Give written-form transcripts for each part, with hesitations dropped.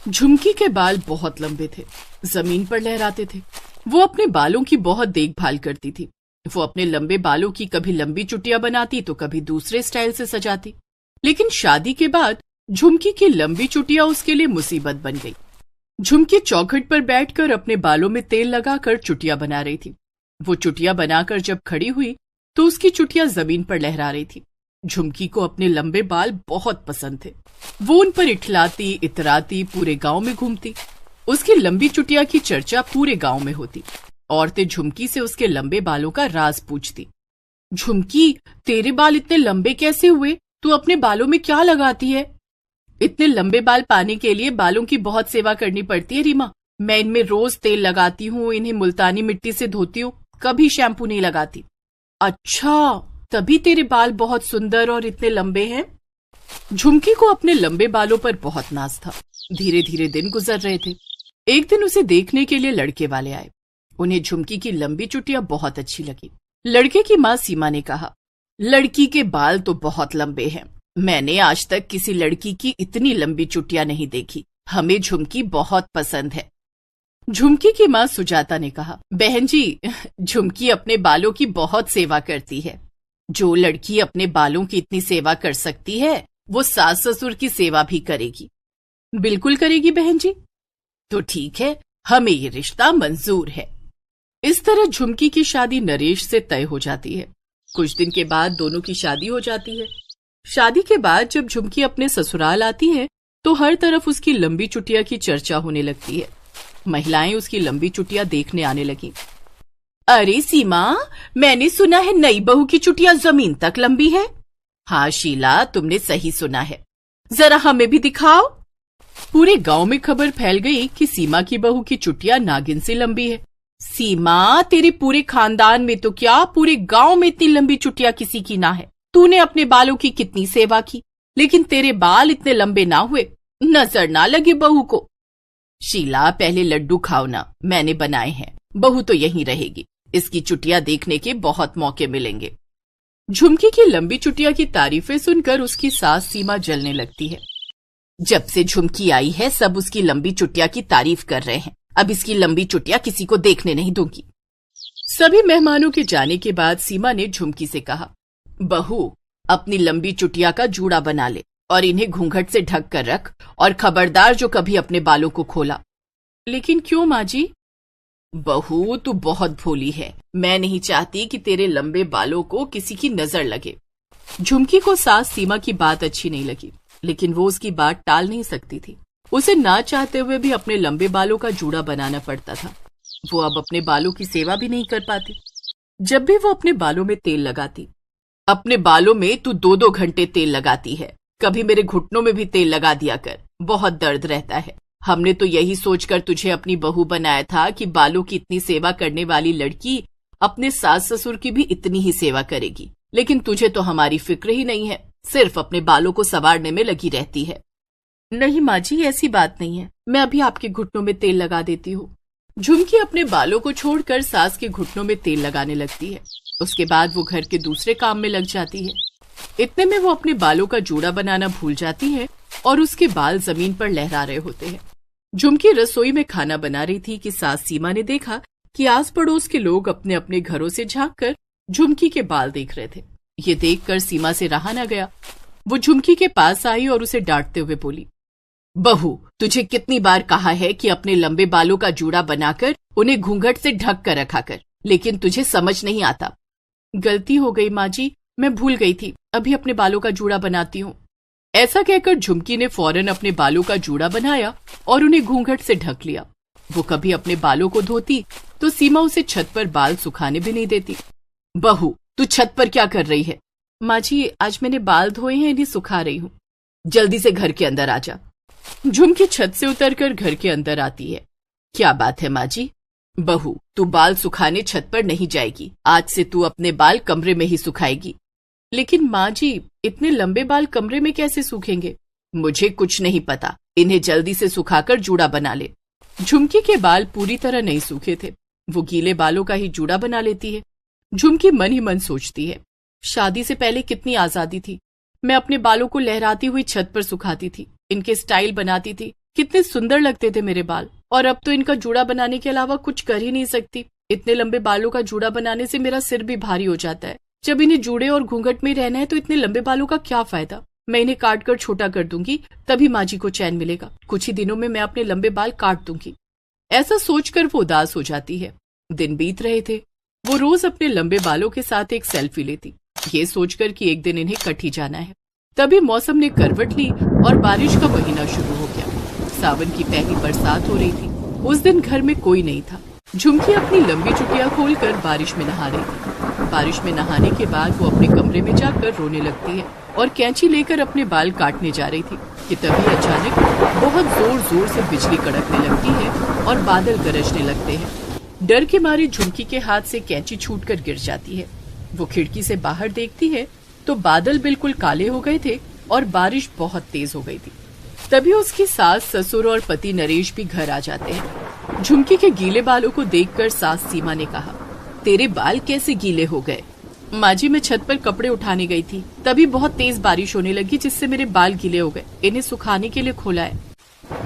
झुमकी के बाल बहुत लंबे थे, जमीन पर लहराते थे। वो अपने बालों की बहुत देखभाल करती थी। वो अपने लंबे बालों की कभी लंबी चुटिया बनाती तो कभी दूसरे स्टाइल से सजाती। लेकिन शादी के बाद झुमकी की लंबी चुटिया उसके लिए मुसीबत बन गई। झुमकी चौखट पर बैठकर अपने बालों में तेल लगाकर चुटिया बना रही थी। वो चुटिया बनाकर जब खड़ी हुई तो उसकी चुटिया जमीन पर लहरा रही थी। झुमकी को अपने लंबे बाल बहुत पसंद थे। वो उन पर इठलाती, इतराती, पूरे गांव में घूमती। उसकी लंबी चुटिया की चर्चा पूरे गांव में होती। औरतें झुमकी से उसके लंबे बालों का राज पूछती। झुमकी, तेरे बाल इतने लंबे कैसे हुए? तू अपने बालों में क्या लगाती है? इतने लंबे बाल पाने के लिए बालों की बहुत सेवा करनी पड़ती है रीमा। मैं इनमें रोज तेल लगाती हूँ, इन्हें मुल्तानी मिट्टी से धोती हूँ, कभी शैम्पू नहीं लगाती। अच्छा, तभी तेरे बाल बहुत सुंदर और इतने लंबे हैं। झुमकी को अपने लंबे बालों पर बहुत नाज था। धीरे धीरे दिन गुजर रहे थे। एक दिन उसे देखने के लिए लड़के वाले आए। उन्हें झुमकी की लंबी चुटिया बहुत अच्छी लगी। लड़के की माँ सीमा ने कहा, लड़की के बाल तो बहुत लंबे हैं। मैंने आज तक किसी लड़की की इतनी लंबी चुटिया नहीं देखी। हमें झुमकी बहुत पसंद है। झुमकी की माँ सुजाता ने कहा, बहन जी, झुमकी अपने बालों की बहुत सेवा करती है। जो लड़की अपने बालों की इतनी सेवा कर सकती है वो सास ससुर की सेवा भी करेगी। बिल्कुल करेगी बहन जी। तो ठीक है, हमें ये रिश्ता मंजूर है। इस तरह झुमकी की शादी नरेश से तय हो जाती है। कुछ दिन के बाद दोनों की शादी हो जाती है। शादी के बाद जब झुमकी अपने ससुराल आती है तो हर तरफ उसकी लंबी चुटिया की चर्चा होने लगती है। महिलाएं उसकी लंबी चुटिया देखने आने लगी। अरे सीमा, मैंने सुना है नई बहू की चुटिया जमीन तक लंबी है। हाँ शीला, तुमने सही सुना है। जरा हमें भी दिखाओ। पूरे गांव में खबर फैल गई कि सीमा की बहू की चुटिया नागिन से लंबी है। सीमा, तेरे पूरे खानदान में तो क्या, पूरे गांव में इतनी लंबी चुटिया किसी की ना है। तूने अपने बालों की कितनी सेवा की, लेकिन तेरे बाल इतने लंबे ना हुए। नजर ना लगे बहू को। शीला, पहले लड्डू खाओ ना, मैंने बनाए हैं। बहू तो यहीं रहेगी। इसकी चुटिया देखने के बहुत मौके मिलेंगे। झुमकी की लंबी चुटिया की तारीफें सुनकर उसकी सास सीमा जलने लगती है। जब से झुमकी आई है सब उसकी लंबी चुटिया की तारीफ कर रहे हैं। अब इसकी लंबी चुटिया किसी को देखने नहीं दूंगी। सभी मेहमानों के जाने के बाद सीमा ने झुमकी से कहा, बहू, अपनी लंबी चुटिया का जूड़ा बना ले और इन्हें घूंघट से ढक कर रख, और खबरदार जो कभी अपने बालों को खोला। लेकिन क्यों माँ जी? बहू, तू बहुत भोली है। मैं नहीं चाहती कि तेरे लंबे बालों को किसी की नजर लगे। झुमकी को सास सीमा की बात अच्छी नहीं लगी, लेकिन वो उसकी बात टाल नहीं सकती थी। उसे ना चाहते हुए भी अपने लंबे बालों का जूड़ा बनाना पड़ता था। वो अब अपने बालों की सेवा भी नहीं कर पाती। जब भी वो अपने बालों में तेल लगाती, अपने बालों में तू 2-2 घंटे तेल लगाती है, कभी मेरे घुटनों में भी तेल लगा दिया कर, बहुत दर्द रहता है। हमने तो यही सोचकर तुझे अपनी बहू बनाया था कि बालों की इतनी सेवा करने वाली लड़की अपने सास ससुर की भी इतनी ही सेवा करेगी। लेकिन तुझे तो हमारी फिक्र ही नहीं है, सिर्फ अपने बालों को संवारने में लगी रहती है। नहीं माँ जी, ऐसी बात नहीं है। मैं अभी आपके घुटनों में तेल लगा देती हूँ। झुमकी अपने बालों को छोड़कर सास के घुटनों में तेल लगाने लगती है। उसके बाद वो घर के दूसरे काम में लग जाती है। इतने में वो अपने बालों का जूड़ा बनाना भूल जाती है और उसके बाल जमीन पर लहरा रहे होते हैं। झुमकी रसोई में खाना बना रही थी कि सास सीमा ने देखा कि आस पड़ोस के लोग अपने अपने घरों से झांककर झुमकी के बाल देख रहे थे। ये देखकर सीमा से रहा न गया। वो झुमकी के पास आई और उसे डांटते हुए बोली, बहू, तुझे कितनी बार कहा है कि अपने लंबे बालों का जूड़ा बनाकर उन्हें घूंघट से ढक कर रखा कर, लेकिन तुझे समझ नहीं आता। गलती हो गई माँ जी, मैं भूल गई थी। अभी अपने बालों का जूड़ा बनाती हूँ। ऐसा कहकर झुमकी ने फौरन अपने बालों का जूड़ा बनाया और उन्हें घूंघट से ढक लिया। वो कभी अपने बालों को धोती तो सीमा उसे छत पर बाल सुखाने भी नहीं देती। बहू, तू छत पर क्या कर रही है? माँ जी, आज मैंने बाल धोए हैं, इन्हें सुखा रही हूँ। जल्दी से घर के अंदर आ जा। झुमकी छत से उतरकर घर के अंदर आती है। क्या बात है माँ जी? बहू, तू बाल सुखाने छत पर नहीं जाएगी। आज से तू अपने बाल कमरे में ही सुखाएगी। लेकिन माँ जी, इतने लंबे बाल कमरे में कैसे सूखेंगे? मुझे कुछ नहीं पता। इन्हें जल्दी से सुखाकर जूड़ा बना ले। झुमकी के बाल पूरी तरह नहीं सूखे थे। वो गीले बालों का ही जूड़ा बना लेती है। झुमकी मन ही मन सोचती है, शादी से पहले कितनी आजादी थी। मैं अपने बालों को लहराती हुई छत पर सुखाती थी, इनके स्टाइल बनाती थी कितने सुंदर लगते थे मेरे बाल, और अब तो इनका जूड़ा बनाने के अलावा कुछ कर ही नहीं सकती। इतने लंबे बालों का जूड़ा बनाने से मेरा सिर भी भारी हो जाता है। जब इन्हें जूड़े और घूंघट में रहना है तो इतने लंबे बालों का क्या फायदा। मैं इन्हें काट कर छोटा कर दूंगी, तभी माँ जी को चैन मिलेगा। कुछ ही दिनों में मैं अपने लंबे बाल काट दूंगी। ऐसा सोचकर वो उदास हो जाती है। दिन बीत रहे थे। वो रोज अपने लंबे बालों के साथ एक सेल्फी लेती, ये सोचकर कि एक दिन इन्हें कट ही जाना है। तभी मौसम ने करवट ली और बारिश का महीना शुरू हो गया। सावन की पहली बरसात हो रही थी। उस दिन घर में कोई नहीं था। झुमकी अपनी लंबी चुटिया खोलकर बारिश में नहा रही थी। बारिश में नहाने के बाद वो अपने कमरे में जाकर रोने लगती है और कैंची लेकर अपने बाल काटने जा रही थी कि तभी अचानक बहुत जोर जोर से बिजली कड़कने लगती है और बादल गरजने लगते हैं। डर के मारे झुमकी के हाथ से कैंची छूटकर गिर जाती है। वो खिड़की से बाहर देखती है तो बादल बिल्कुल काले हो गए थे और बारिश बहुत तेज हो गई थी। तभी उसकी सास, ससुर और पति नरेश भी घर आ जाते हैं। झुमकी के गीले बालों को देखकर सास सीमा ने कहा, तेरे बाल कैसे गीले हो गए? माँ जी, मैं छत पर कपड़े उठाने गई थी, तभी बहुत तेज बारिश होने लगी जिससे मेरे बाल गीले हो गए। इन्हें सुखाने के लिए खोला है।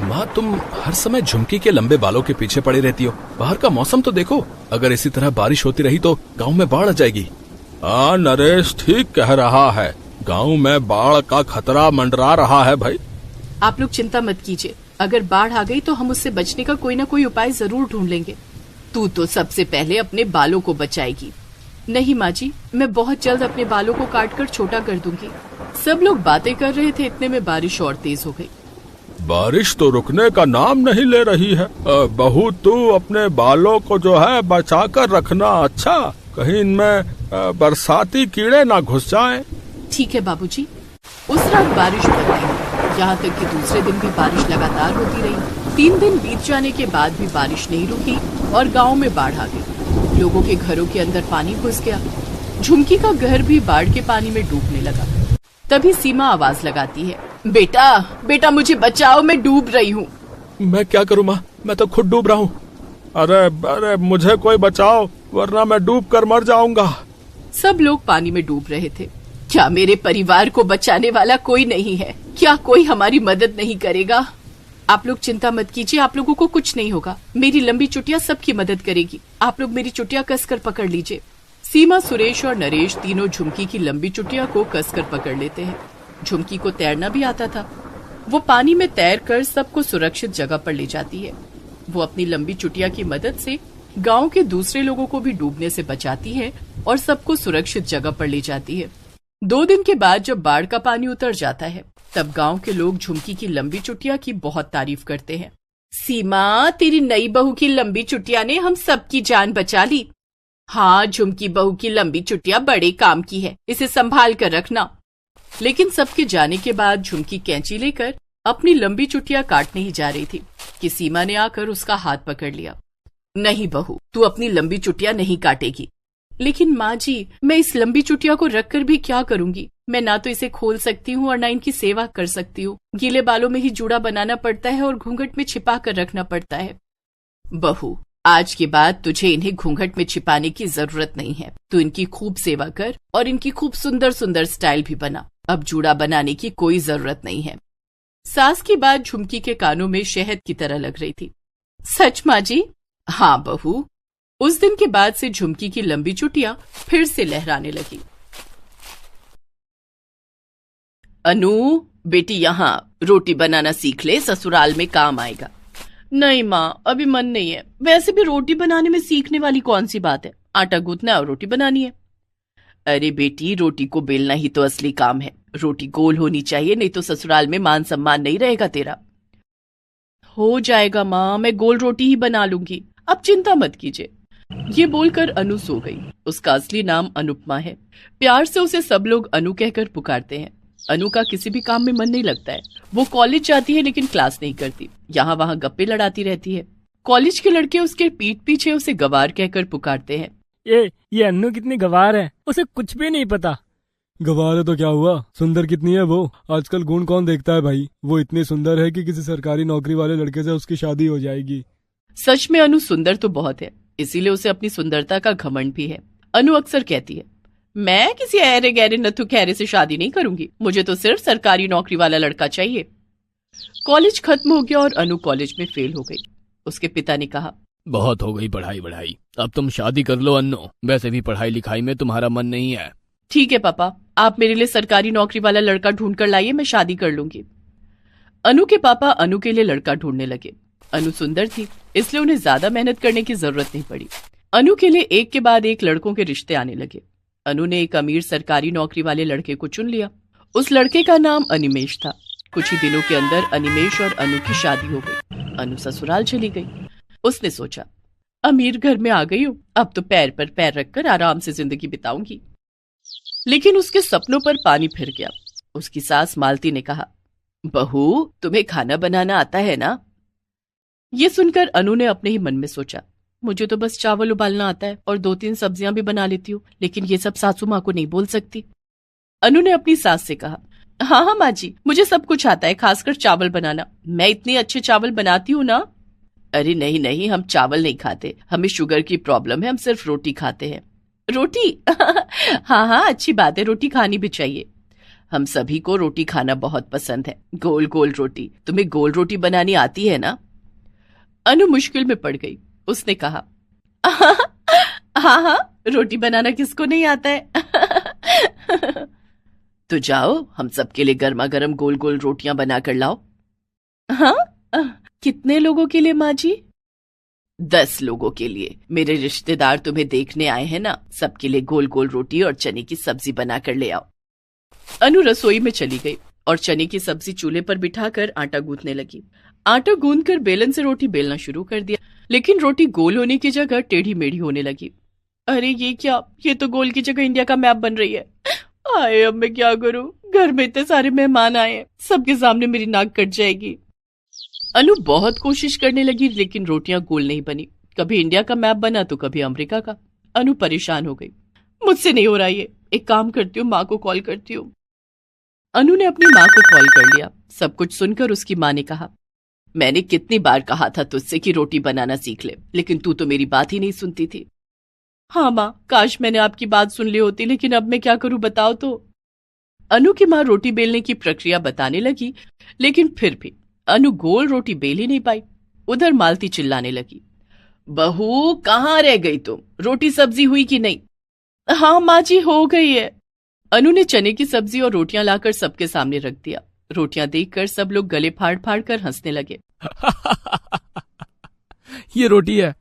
माँ, तुम हर समय झुमकी के लंबे बालों के पीछे पड़ी रहती हो। बाहर का मौसम तो देखो, अगर इसी तरह बारिश होती रही तो गांव में बाढ़ आ जाएगी। हाँ, नरेश ठीक कह रहा है। गांव में बाढ़ का खतरा मंडरा रहा है भाई। आप लोग चिंता मत कीजिए, अगर बाढ़ आ गई तो हम उससे बचने का कोई ना कोई उपाय जरूर ढूंढ लेंगे। तू तो सबसे पहले अपने बालों को बचाएगी। नहीं माँ जी, मैं बहुत जल्द अपने बालों को काटकर छोटा कर दूंगी। सब लोग बातें कर रहे थे, इतने में बारिश और तेज हो गई। बारिश तो रुकने का नाम नहीं ले रही है। बहू, तू अपने बालों को जो है बचा कर रखना। अच्छा, कहीं इनमें बरसाती कीड़े ना घुस जाएं। ठीक है बाबूजी। उस रात बारिश बढ़ गई, यहाँ तक कि दूसरे दिन भी बारिश लगातार होती रही। 3 दिन बीत जाने के बाद भी बारिश नहीं रुकी और गांव में बाढ़ आ गई। लोगों के घरों के अंदर पानी घुस गया। झुमकी का घर भी बाढ़ के पानी में डूबने लगा। तभी सीमा आवाज लगाती है, बेटा बेटा मुझे बचाओ, मैं डूब रही हूँ। मैं क्या करूँ माँ, मैं तो खुद डूब रहा हूँ। अरे मुझे कोई बचाओ, वरना मैं डूब कर मर जाऊंगा। सब लोग पानी में डूब रहे थे। क्या मेरे परिवार को बचाने वाला कोई नहीं है? क्या कोई हमारी मदद नहीं करेगा? आप लोग चिंता मत कीजिए, आप लोगों को कुछ नहीं होगा। मेरी लंबी चुटिया सबकी मदद करेगी। आप लोग मेरी चुटिया कसकर पकड़ लीजिए। सीमा, सुरेश और नरेश तीनों झुमकी की लंबी चुटिया को कसकर पकड़ लेते हैं। झुमकी को तैरना भी आता था। वो पानी में तैरकर सबको सुरक्षित जगह पर ले जाती है। वो अपनी लंबी चुटिया की मदद से गांव के दूसरे लोगों को भी डूबने से बचाती है और सबको सुरक्षित जगह पर ले जाती है। 2 दिन के बाद जब बाढ़ का पानी उतर जाता है, तब गांव के लोग झुमकी की लंबी चुटिया की बहुत तारीफ करते हैं। सीमा, तेरी नई बहू की लंबी चुटिया ने हम सबकी जान बचा ली। हाँ, झुमकी बहू की लंबी चुटिया बड़े काम की है, इसे संभाल कर रखना। लेकिन सबके जाने के बाद झुमकी कैंची लेकर अपनी लंबी चुटिया काटने ही जा रही थी कि सीमा ने आकर उसका हाथ पकड़ लिया। नहीं बहू, तू अपनी लंबी चुटिया नहीं काटेगी। लेकिन माँ जी, मैं इस लंबी चुटिया को रखकर भी क्या करूंगी? मैं ना तो इसे खोल सकती हूँ और ना इनकी सेवा कर सकती हूँ। गीले बालों में ही जूड़ा बनाना पड़ता है और घूंघट में छिपा कर रखना पड़ता है। बहू, आज के बाद तुझे इन्हें घूंघट में छिपाने की जरूरत नहीं है। तू इनकी खूब सेवा कर और इनकी खूब सुंदर सुंदर स्टाइल भी बना। अब जूड़ा बनाने की कोई जरूरत नहीं है। सास की बात झुमकी के कानों में शहद की तरह लग रही थी। सच माँ जी? हाँ बहू। उस दिन के बाद से झुमकी की लंबी चुटिया फिर से लहराने लगी। अनु, बेटी यहाँ रोटी बनाना सीख ले, ससुराल में काम आएगा। नहीं माँ, अभी मन नहीं है। वैसे भी रोटी बनाने में सीखने वाली कौन सी बात है? आटा गूंथना और रोटी बनानी है। अरे बेटी, रोटी को बेलना ही तो असली काम है। रोटी गोल होनी चाहिए, नहीं तो ससुराल में मान सम्मान नहीं रहेगा तेरा। हो जाएगा माँ, मैं गोल रोटी ही बना लूंगी, अब चिंता मत कीजिए। ये बोलकर अनु सो गई। उसका असली नाम अनुपमा है। प्यार से उसे सब लोग अनु कहकर पुकारते हैं। अनु का किसी भी काम में मन नहीं लगता है। वो कॉलेज जाती है लेकिन क्लास नहीं करती, यहाँ वहाँ गप्पे लड़ाती रहती है। कॉलेज के लड़के उसके पीठ पीछे उसे गवार कहकर पुकारते हैं। ये अन्नू कितनी गवार है, उसे कुछ भी नहीं पता। गवार है तो क्या हुआ, सुंदर कितनी है वो। आजकल गुण कौन देखता है भाई। वो इतनी सुंदर है कि किसी सरकारी नौकरी वाले लड़के से उसकी शादी हो जाएगी। सच में अनु सुंदर तो बहुत है, इसीलिए उसे अपनी सुंदरता का घमंड भी है। अनु अक्सर कहती है, मैं किसी ऐरे गहरे नथु खैरे से शादी नहीं करूंगी, मुझे तो सिर्फ सरकारी नौकरी वाला लड़का चाहिए। कॉलेज खत्म हो गया और अनु कॉलेज में फेल हो गई। उसके पिता ने कहा, बहुत हो गई पढ़ाई, अब तुम शादी कर लो अन्नो, वैसे भी पढ़ाई लिखाई में तुम्हारा मन नहीं है। ठीक है पापा, आप मेरे लिए सरकारी नौकरी वाला लड़का ढूंढ कर लाइए, मैं शादी कर लूंगी। अनु के पापा अनु के लिए लड़का ढूंढने लगे। अनु सुंदर थी, इसलिए उन्हें ज्यादा मेहनत करने की जरूरत नहीं पड़ी। अनु के लिए एक के बाद एक लड़कों के रिश्ते आने लगे। अनु ने एक अमीर सरकारी नौकरी वाले लड़के को चुन लिया। उस लड़के का नाम अनिमेश था। कुछ ही दिनों के अंदर अनिमेश और अनु की शादी हो गई। अनु ससुराल चली गई। उसने सोचा, अमीर घर में आ गई हूं, अब तो पैर पर पैर रखकर आराम से जिंदगी बिताऊंगी। लेकिन उसके सपनों पर पानी फिर गया। उसकी सास मालती ने कहा, बहू, तुम्हें खाना बनाना आता है ना? ये सुनकर अनु ने अपने ही मन में सोचा, मुझे तो बस चावल उबालना आता है और 2-3 सब्जियां भी बना लेती हूँ, लेकिन ये सब सासू माँ को नहीं बोल सकती। अनु ने अपनी सास से कहा, हाँ माँ जी, मुझे सब कुछ आता है, खासकर चावल बनाना। मैं इतने अच्छे चावल बनाती हूँ ना। अरे नहीं नहीं, हम चावल नहीं खाते, हमें शुगर की प्रॉब्लम है, हम सिर्फ रोटी खाते हैं। रोटी? हाँ हाँ, अच्छी बात है, रोटी खानी भी चाहिए। हम सभी को रोटी खाना बहुत पसंद है, गोल गोल रोटी। तुम्हें गोल रोटी बनानी आती है ना? अनु मुश्किल में पड़ गई। उसने कहा, हाँ हाँ, रोटी बनाना किसको नहीं आता है। तो जाओ, हम सबके लिए गर्मा गर्म गोल गोल रोटियां बना कर लाओ। हाँ, कितने लोगों के लिए माँ जी? 10 लोगों के लिए। मेरे रिश्तेदार तुम्हें देखने आए हैं ना, सबके लिए गोल गोल रोटी और चने की सब्जी बना कर ले आओ। अनु रसोई में चली गई और चने की सब्जी चूल्हे पर बिठाकर आटा गूंथने लगी। आटा गूंथकर बेलन से रोटी बेलना शुरू कर दिया, लेकिन रोटी गोल होने की जगह टेढ़ी मेढ़ी होने लगी। अरे ये क्या, ये तो गोल की जगह इंडिया का मैप बन रही है। आए, अब मैं क्या करूं? घर में इतने सारे मेहमान आए, सबके सामने मेरी नाक कट जाएगी। अनु बहुत कोशिश करने लगी, लेकिन रोटियां गोल नहीं बनी। कभी इंडिया का मैप बना तो कभी अमेरिका का। अनु परेशान हो गई। मुझसे नहीं हो रहा ये, एक काम करती हूँ, माँ को कॉल करती हूँ। अनु ने अपनी माँ को कॉल कर लिया। सब कुछ सुनकर उसकी माँ ने कहा, मैंने कितनी बार कहा था तुझसे कि रोटी बनाना सीख ले, लेकिन तू तो मेरी बात ही नहीं सुनती थी। हाँ माँ, काश मैंने आपकी बात सुन ली होती, लेकिन अब मैं क्या करूं बताओ तो। अनु की माँ रोटी बेलने की प्रक्रिया बताने लगी, लेकिन फिर भी अनु गोल रोटी बेल ही नहीं पाई। उधर मालती चिल्लाने लगी, बहू कहाँ रह गई तुम? रोटी सब्जी हुई कि नहीं? हाँ माँ जी, हो गई है। अनु ने चने की सब्जी और रोटियां लाकर सबके सामने रख दिया। रोटियां देखकर सब लोग गले फाड़ फाड़ कर हंसने लगे। ये रोटी है।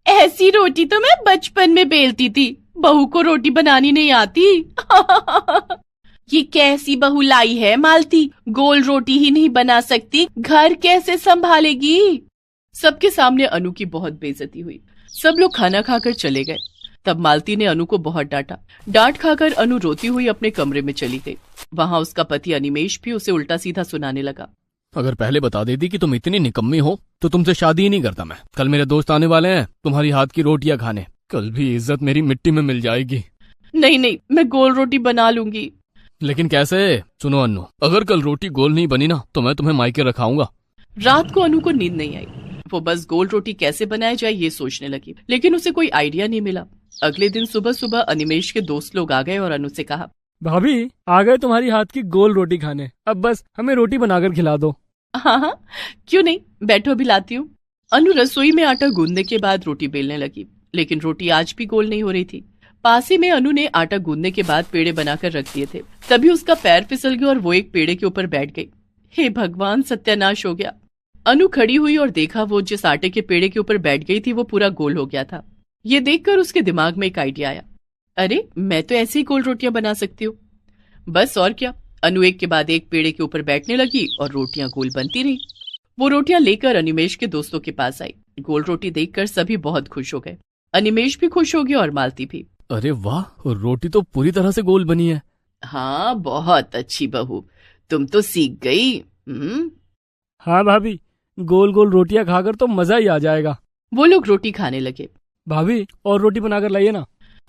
ऐसी रोटी तो मैं बचपन में बेलती थी, बहू को रोटी बनानी नहीं आती। ये कैसी बहू लाई है मालती, गोल रोटी ही नहीं बना सकती, घर कैसे संभालेगी? सबके सामने अनु की बहुत बेइज्जती हुई। सब लोग खाना खाकर चले गए। तब मालती ने अनु को बहुत डांटा। डांट खाकर अनु रोती हुई अपने कमरे में चली गई। वहां उसका पति अनिमेश भी उसे उल्टा सीधा सुनाने लगा। अगर पहले बता देती कि तुम इतनी निकम्मी हो तो तुमसे शादी ही नहीं करता मैं। कल मेरे दोस्त आने वाले हैं तुम्हारी हाथ की रोटियां खाने, कल भी इज्जत मेरी मिट्टी में मिल जाएगी। नहीं नहीं, मैं गोल रोटी बना लूंगी। लेकिन कैसे? सुनो अन्नू, अगर कल रोटी गोल नहीं बनी ना तो मैं तुम्हें मायके रखाऊंगा। रात को अनु को नींद नहीं आई। वो बस गोल रोटी कैसे बनाई जाए ये सोचने लगी, लेकिन उसे कोई आइडिया नहीं मिला। अगले दिन सुबह सुबह अनिमेश के दोस्त लोग आ गए और अनु से कहा, भाभी आ गए तुम्हारी हाथ की गोल रोटी खाने, अब बस हमें रोटी बनाकर खिला दो। हाँ हाँ, क्यों नहीं, बैठो अभी लाती हूँ। अनु रसोई में आटा गूंदने के बाद रोटी बेलने लगी, लेकिन रोटी आज भी गोल नहीं हो रही थी। पास ही में अनु ने आटा गूंदने के बाद पेड़े बनाकर रख दिए थे। तभी उसका पैर फिसल गया और वो एक पेड़े के ऊपर बैठ गई। हे भगवान, सत्यानाश हो गया। अनु खड़ी हुई और देखा वो जिस आटे के पेड़े के ऊपर बैठ गई थी वो पूरा गोल हो गया था। ये देखकर उसके दिमाग में एक आइडिया आया, अरे मैं तो ऐसे ही गोल रोटियां बना सकती हूँ। बस और क्या, अनु एक के बाद एक पेड़े के ऊपर बैठने लगी और रोटियां गोल बनती रही। वो रोटियां लेकर अनिमेश के दोस्तों के पास आई। गोल रोटी देखकर सभी बहुत खुश हो गए। अनिमेश भी खुश हो गया और मालती भी। अरे वाह, रोटी तो पूरी तरह से गोल बनी है। हाँ, बहुत अच्छी बहू, तुम तो सीख गई। हाँ भाभी, गोल गोल रोटियां खाकर तो मजा ही आ जाएगा। वो लोग रोटी खाने लगे। भाभी और रोटी बनाकर लाइए ना।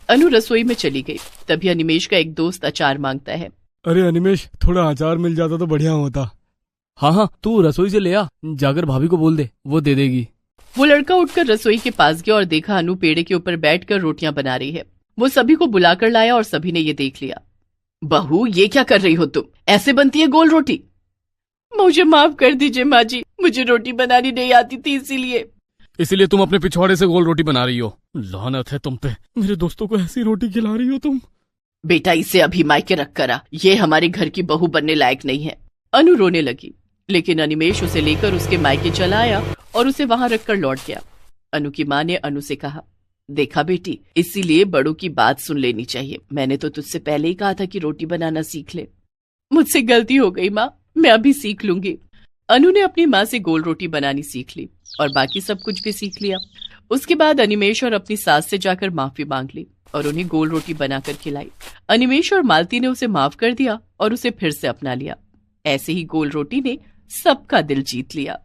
अनु रसोई में चली गई। तभी अनिमेश का एक दोस्त अचार मांगता है। अरे अनिमेश, थोड़ा अचार मिल जाता तो बढ़िया होता। हाँ हाँ, तू रसोई से ले आ, जाकर भाभी को बोल दे, वो दे देगी। वो लड़का उठकर रसोई के पास गया और देखा अनु पेड़े के ऊपर बैठकर रोटियां बना रही है। वो सभी को बुलाकर लाया और सभी ने ये देख लिया। बहू, ये क्या कर रही हो तुम? ऐसे बनती है गोल रोटी? मुझे माफ कर दीजिए माँ जी, मुझे रोटी बनानी नहीं आती थी इसीलिए तुम अपने पिछवाड़े से गोल रोटी बना रही हो। लानत है तुम पे, मेरे दोस्तों को ऐसी रोटी खिला रही हो तुम। बेटा इसे अभी मायके रख करा, ये हमारे घर की बहू बनने लायक नहीं है। अनु रोने लगी, लेकिन अनिमेष उसे लेकर उसके मायके चला आया और उसे वहां रखकर लौट गया। अनु की माँ ने अनु से कहा, देखा बेटी, इसीलिए बड़ों की बात सुन लेनी चाहिए। मैंने तो तुझसे पहले ही कहा था कि रोटी बनाना सीख ले। मुझसे गलती हो गई माँ, मैं अभी सीख लूंगी। अनु ने अपनी माँ से गोल रोटी बनानी सीख ली और बाकी सब कुछ भी सीख लिया। उसके बाद अनिमेष और अपनी सास से जाकर माफी मांग ली और उन्हें गोल रोटी बनाकर खिलाई। अनिमेष और मालती ने उसे माफ कर दिया और उसे फिर से अपना लिया। ऐसे ही गोल रोटी ने सबका दिल जीत लिया।